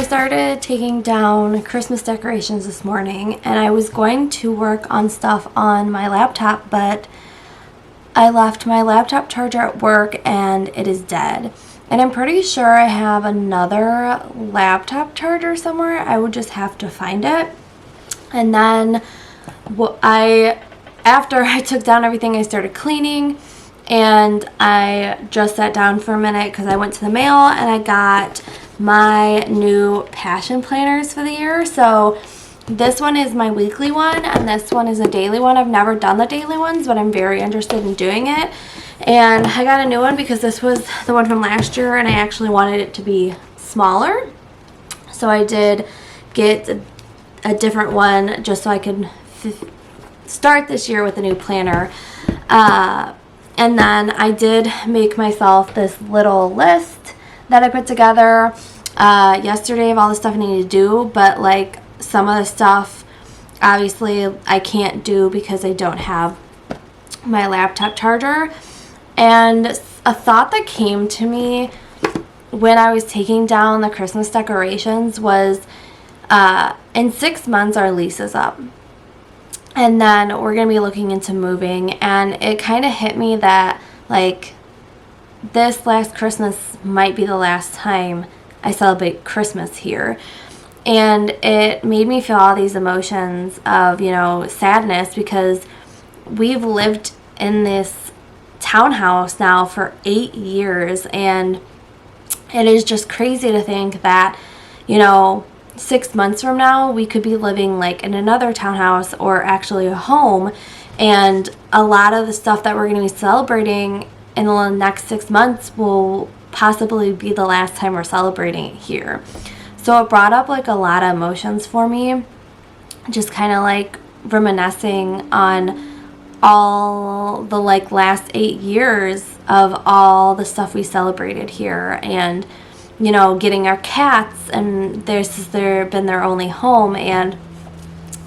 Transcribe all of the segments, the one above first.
started taking down Christmas decorations this morning, and I was going to work on stuff on my laptop, but I left my laptop charger at work and it is dead. And I'm pretty sure I have another laptop charger somewhere. I would just have to find it. And then after I took down everything, I started cleaning, and I just sat down for a minute because I went to the mail and I got my new passion planners for the year. So this one is my weekly one and this one is a daily one. I've never done the daily ones, but I'm very interested in doing it. And I got a new one because this was the one from last year and I actually wanted it to be smaller. So I did get a different one just so I could start this year with a new planner. And then I did make myself this little list that I put together yesterday of all the stuff I need to do, but like some of the stuff obviously I can't do because I don't have my laptop charger. And a thought that came to me when I was taking down the Christmas decorations was in 6 months our lease is up. And then we're going to be looking into moving, and it kind of hit me that like this last Christmas might be the last time I celebrate Christmas here. And it made me feel all these emotions of, sadness, because we've lived in this townhouse now for 8 years, and it is just crazy to think that, 6 months from now we could be living like in another townhouse or actually a home, and a lot of the stuff that we're going to be celebrating in the next 6 months will possibly be the last time we're celebrating it here. So it brought up like a lot of emotions for me, just kind of like reminiscing on all the like last 8 years of all the stuff we celebrated here, and getting our cats, and they've been their only home. And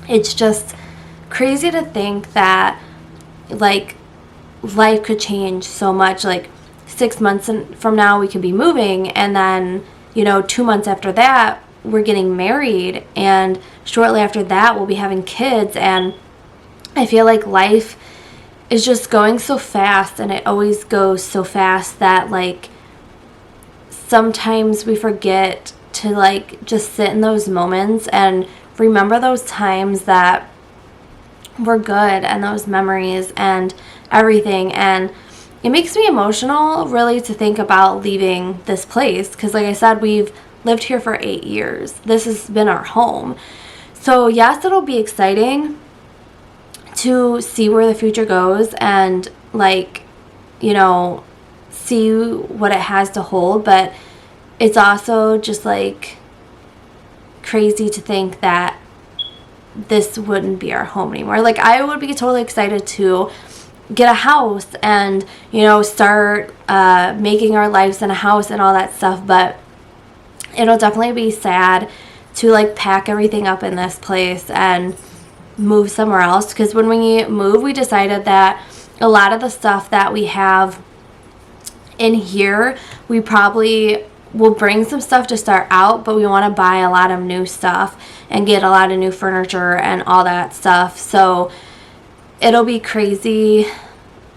it's just crazy to think that like life could change so much. Like 6 months from now we could be moving, and then 2 months after that we're getting married, and shortly after that we'll be having kids. And I feel like life is just going so fast, and it always goes so fast that like sometimes we forget to like just sit in those moments and remember those times that were good and those memories and everything. And it makes me emotional really to think about leaving this place, because like I said, we've lived here for 8 years. This has been our home. So yes, it'll be exciting to see where the future goes and like see what it has to hold, but it's also just like crazy to think that this wouldn't be our home anymore. Like I would be totally excited to get a house and start making our lives in a house and all that stuff, but it'll definitely be sad to like pack everything up in this place and move somewhere else, because when we moved we decided that a lot of the stuff that we have in here, we probably will bring some stuff to start out, but we want to buy a lot of new stuff and get a lot of new furniture and all that stuff. So it'll be crazy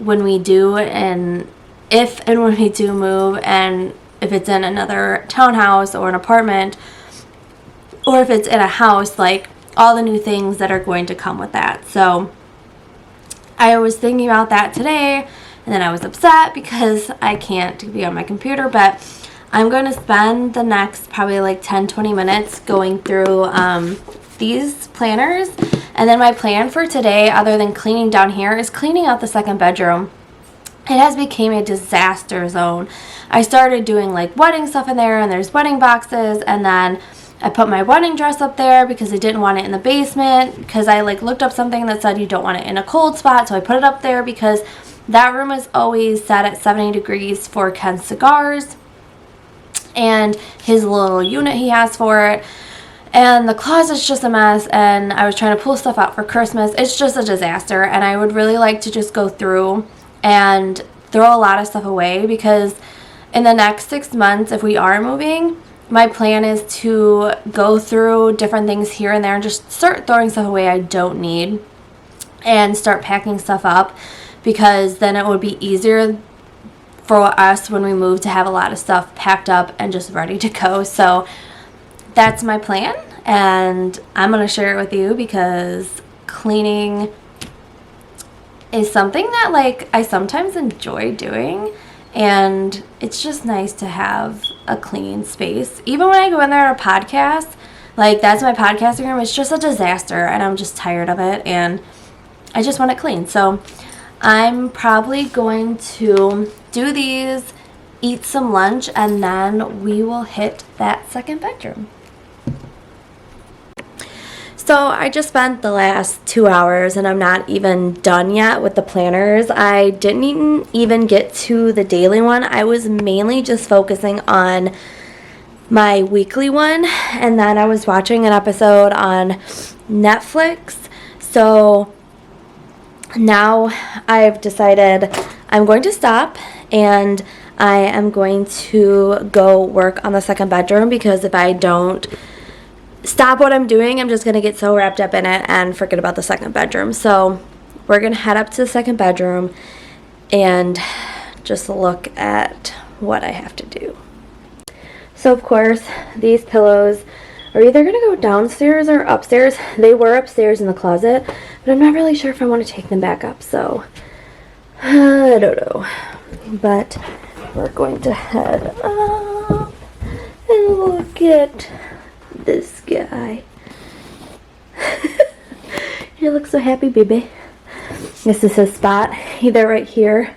when we do, and if and when we do move, and if it's in another townhouse or an apartment, or if it's in a house, like all the new things that are going to come with that. So I was thinking about that today, and then I was upset because I can't be on my computer, but I'm going to spend the next probably like 10-20 minutes going through these planners. And then my plan for today, other than cleaning down here, is cleaning out the second bedroom. It has become a disaster zone. I started doing like wedding stuff in there, and there's wedding boxes, and then I put my wedding dress up there because I didn't want it in the basement, because I like looked up something that said you don't want it in a cold spot, so I put it up there because that room is always set at 70 degrees for Ken's cigars and his little unit he has for it. And the closet's just a mess, and I was trying to pull stuff out for Christmas. It's just a disaster, and I would really like to just go through and throw a lot of stuff away, because in the next 6 months, if we are moving, my plan is to go through different things here and there and just start throwing stuff away I don't need and start packing stuff up, because then it would be easier for us when we move to have a lot of stuff packed up and just ready to go. So that's my plan, and I'm going to share it with you because cleaning is something that like I sometimes enjoy doing, and it's just nice to have a clean space. Even when I go in there to podcast, like that's my podcasting room, it's just a disaster and I'm just tired of it and I just want it clean. So I'm probably going to do these, eat some lunch, and then we will hit that second bedroom. So I just spent the last 2 hours and I'm not even done yet with the planners. I didn't even get to the daily one. I was mainly just focusing on my weekly one, and then I was watching an episode on Netflix. So now I've decided I'm going to stop and I am going to go work on the second bedroom, because if I don't stop what I'm doing, I'm just going to get so wrapped up in it and forget about the second bedroom. So we're going to head up to the second bedroom and just look at what I have to do. So of course, these pillows are either going to go downstairs or upstairs. They were upstairs in the closet, but I'm not really sure if I want to take them back up, so I don't know. But we're going to head up and look at this guy. You look so happy, baby. This is his spot, either right here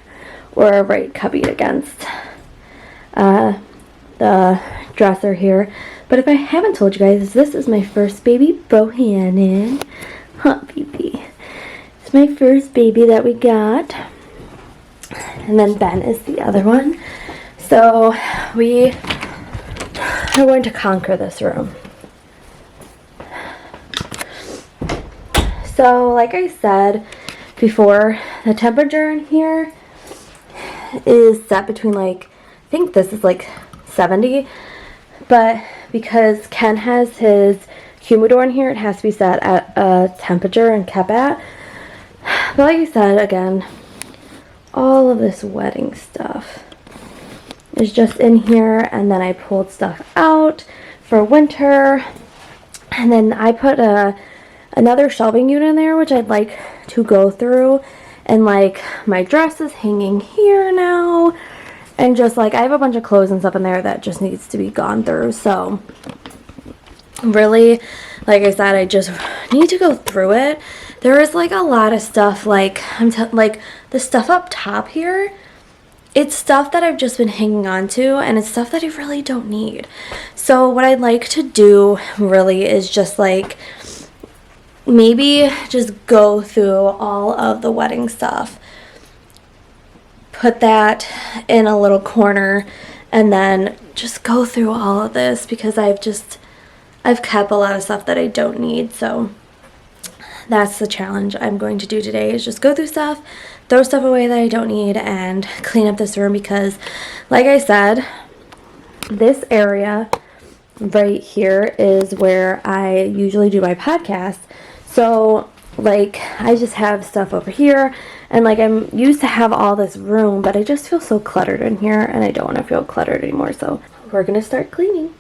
or right cubby against the dresser here. But if I haven't told you guys, this is my first baby, Bohannon. Huh, baby. It's my first baby that we got. And then Ben is the other one. So we are going to conquer this room. So like I said before, the temperature in here is set between like, I think this is like 70, but because Ken has his humidor in here, it has to be set at a temperature and kept at. But like I said, again, all of this wedding stuff is just in here, and then I pulled stuff out for winter, and then I put another shelving unit in there, which I'd like to go through, and like my dress is hanging here now, and just like I have a bunch of clothes and stuff in there that just needs to be gone through. So really, like I said, I just need to go through it. There is like a lot of stuff, like like the stuff up top here, it's stuff that I've just been hanging on to, and it's stuff that I really don't need. So what I'd like to do really is just like maybe just go through all of the wedding stuff, put that in a little corner, and then just go through all of this, because I've kept a lot of stuff that I don't need. So that's the challenge I'm going to do today, is just go through stuff, throw stuff away that I don't need, and clean up this room, because like I said, this area right here is where I usually do my podcast. So like I just have stuff over here, and like I'm used to have all this room, but I just feel so cluttered in here, and I don't want to feel cluttered anymore. So we're gonna start cleaning.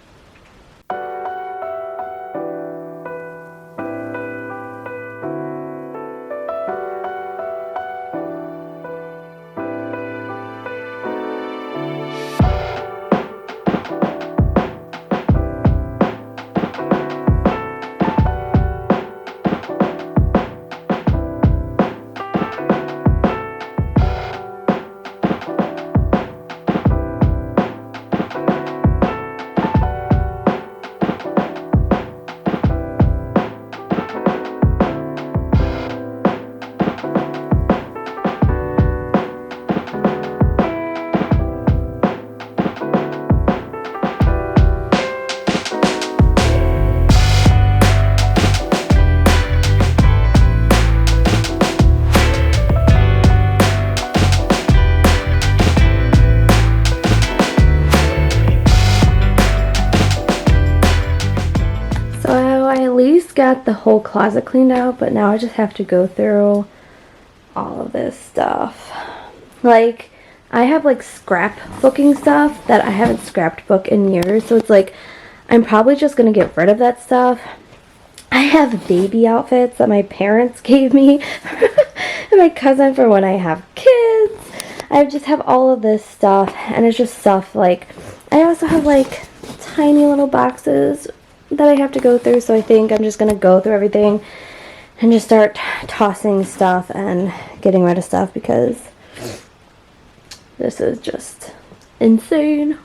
got the whole closet cleaned out, but now I just have to go through all of this stuff. Like, I have like scrapbooking stuff that I haven't scrapbooked in years, so it's like I'm probably just gonna get rid of that stuff. I have baby outfits that my parents gave me and my cousin for when I have kids. I just have all of this stuff, and it's just stuff like, I also have like tiny little boxes that I have to go through, so I think I'm just gonna go through everything and just start tossing stuff and getting rid of stuff because this is just insane.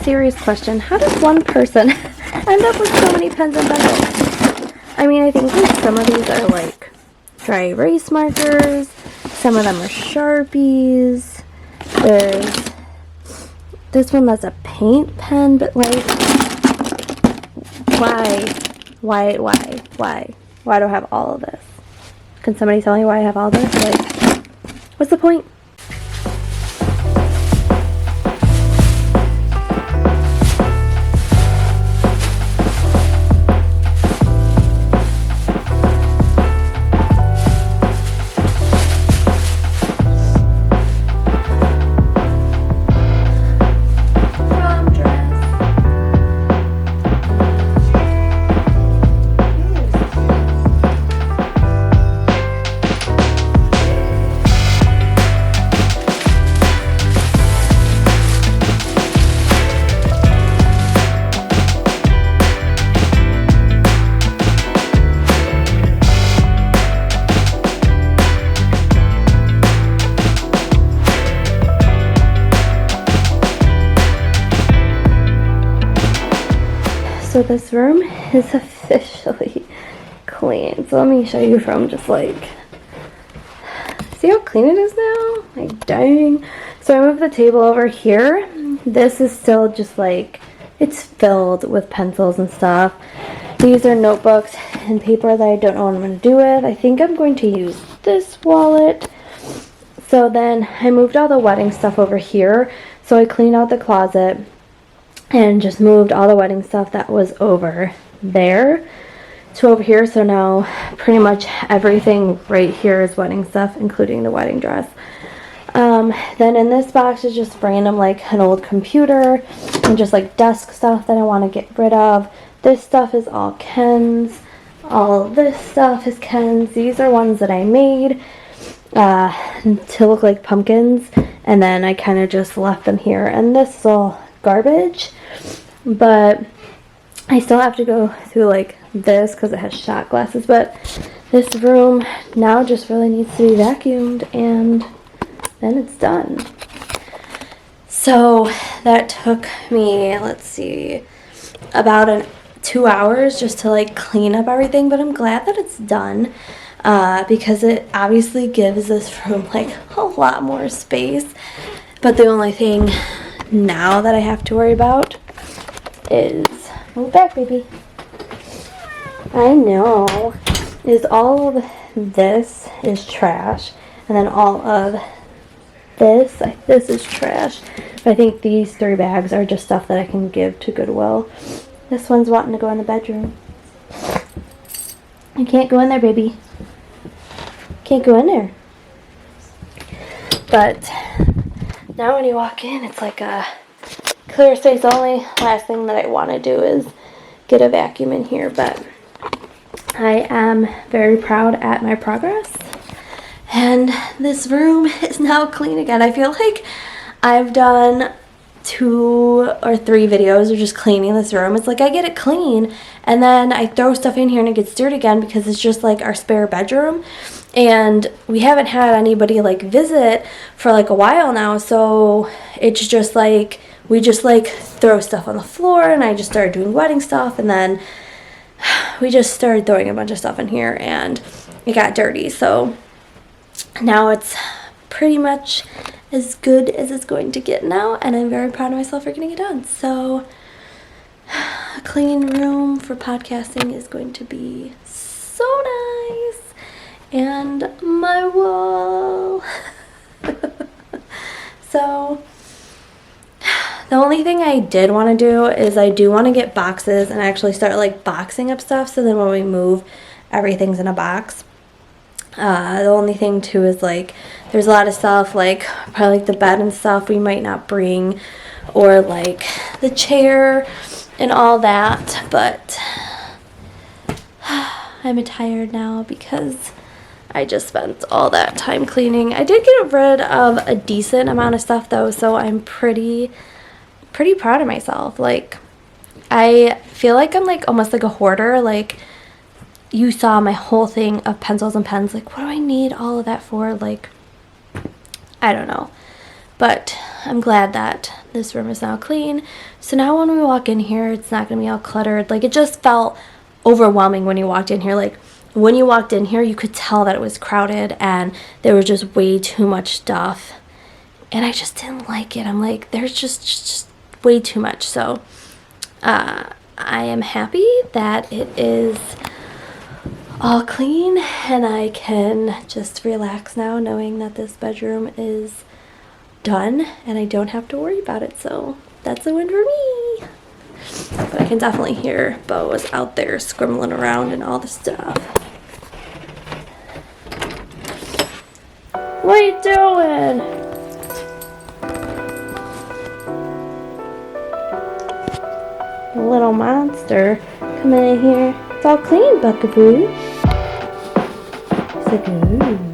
Serious question. How does one person end up with so many pens and pencils? I mean, I think like some of these are like dry erase markers. Some of them are Sharpies. There's this one that's a paint pen, but like, why? Why do I have all of this? Can somebody tell me why I have all this? Like, what's the point? So this room is officially clean. So let me show you from just like, see how clean it is now? Like, dang. So I moved the table over here. This is still just like, it's filled with pencils and stuff. These are notebooks and paper that I don't know what I'm going to do with. I think I'm going to use this wallet. So then I moved all the wedding stuff over here. So I cleaned out the closet and just moved all the wedding stuff that was over there to over here. So now pretty much everything right here is wedding stuff, including the wedding dress. Then in this box is just random, like an old computer and just like desk stuff that I want to get rid of. This stuff is all Ken's. All of this stuff is Ken's. These are ones that I made to look like pumpkins, and then I kind of just left them here. And this is all garbage, but I still have to go through like this because it has shot glasses. But this room now just really needs to be vacuumed, and then it's done. So that took me, let's see, about 2 hours just to like clean up everything, but I'm glad that it's done because it obviously gives this room like a lot more space. But the only thing now that I have to worry about is, move back, baby. I know, is all of this is trash, and then all of this is trash. But I think these 3 bags are just stuff that I can give to Goodwill. This one's wanting to go in the bedroom. I can't go in there, baby. Can't go in there. But now when you walk in, it's like a clear space. The only last thing that I want to do is get a vacuum in here. But I am very proud at my progress. And this room is now clean again. I feel like I've done 2 or 3 videos of just cleaning this room. It's like I get it clean and then I throw stuff in here and it gets dirty again because it's just like our spare bedroom. And we haven't had anybody like visit for like a while now. So it's just like, we just like throw stuff on the floor, and I just started doing wedding stuff, and then we just started throwing a bunch of stuff in here and it got dirty. So now it's pretty much as good as it's going to get now, and I'm very proud of myself for getting it done. So a clean room for podcasting is going to be so nice. and my wall. So the only thing I did want to do is I do want to get boxes and actually start like boxing up stuff, so then when we move, everything's in a box. The only thing too is like there's a lot of stuff like probably like the bed and stuff we might not bring, or like the chair and all that, but I'm tired now because I just spent all that time cleaning. I did get rid of a decent amount of stuff though, so I'm pretty proud of myself. Like, I feel like I'm like almost like a hoarder. Like, you saw my whole thing of pencils and pens. Like, what do I need all of that for? Like, I don't know. But I'm glad that this room is now clean. So now when we walk in here, it's not going to be all cluttered. Like, it just felt overwhelming when you walked in here. Like, when you walked in here, you could tell that it was crowded and there was just way too much stuff. And I just didn't like it. I'm like, there's just way too much. So I am happy that it is all clean and I can just relax now knowing that this bedroom is done and I don't have to worry about it. So that's a win for me. But I can definitely hear Bo is out there scribbling around and all the stuff. What are you doing? Little monster coming in here. It's all clean, Buckaboo. He's like, ooh.